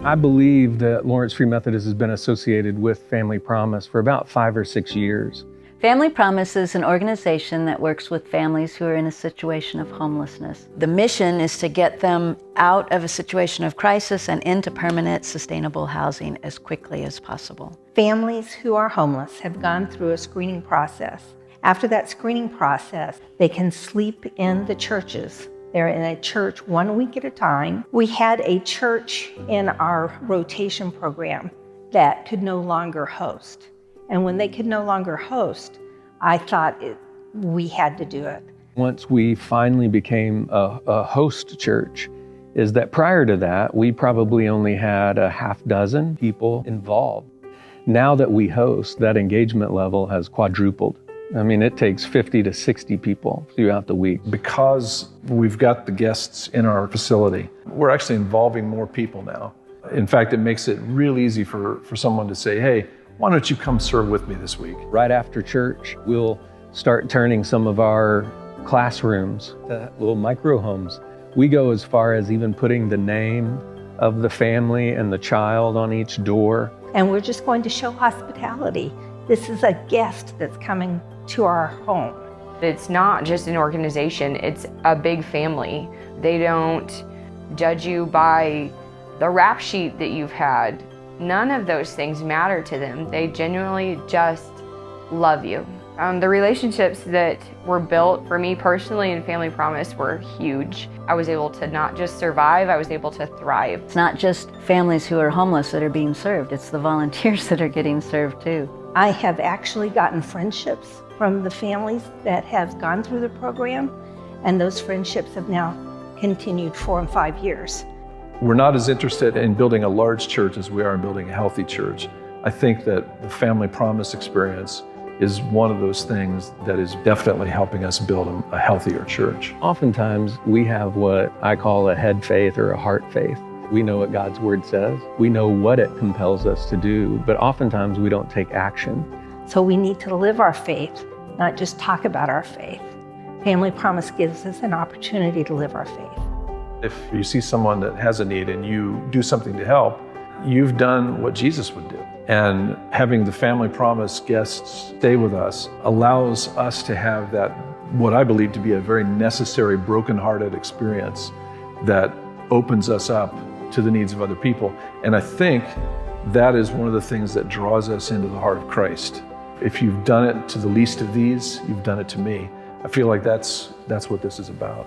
I believe that Lawrence Free Methodist has been associated with Family Promise for about 5 or 6 years. Family Promise is an organization that works with families who are in a situation of homelessness. The mission is to get them out of a situation of crisis and into permanent, sustainable housing as quickly as possible. Families who are homeless have gone through a screening process. After that screening process, they can sleep in the churches. They're in a church 1 week at a time. We had a church in our rotation program that could no longer host. And when they could no longer host, I thought we had to do it. Once we finally became a host church, is that prior to that, we probably only had a half dozen people involved. Now that we host, that engagement level has quadrupled. I mean, it takes 50 to 60 people throughout the week. Because we've got the guests in our facility, we're actually involving more people now. In fact, it makes it real easy for someone to say, hey, why don't you come serve with me this week? Right after church, we'll start turning some of our classrooms to little micro homes. We go as far as even putting the name of the family and the child on each door. And we're just going to show hospitality. This is a guest that's coming to our home. It's not just an organization, it's a big family. They don't judge you by the rap sheet that you've had. None of those things matter to them. They genuinely just love you. The relationships that were built for me personally in Family Promise were huge. I was able to not just survive, I was able to thrive. It's not just families who are homeless that are being served, it's the volunteers that are getting served too. I have actually gotten friendships from the families that have gone through the program, and those friendships have now continued 4 and 5 years. We're not as interested in building a large church as we are in building a healthy church. I think that the Family Promise experience is one of those things that is definitely helping us build a healthier church. Oftentimes, we have what I call a head faith or a heart faith. We know what God's Word says. We know what it compels us to do, but oftentimes we don't take action. So we need to live our faith, not just talk about our faith. Family Promise gives us an opportunity to live our faith. If you see someone that has a need and you do something to help, you've done what Jesus would do. And having the Family Promise guests stay with us allows us to have that, what I believe to be a very necessary brokenhearted experience that opens us up to the needs of other people. And I think that is one of the things that draws us into the heart of Christ. If you've done it to the least of these, you've done it to me. I feel like that's what this is about.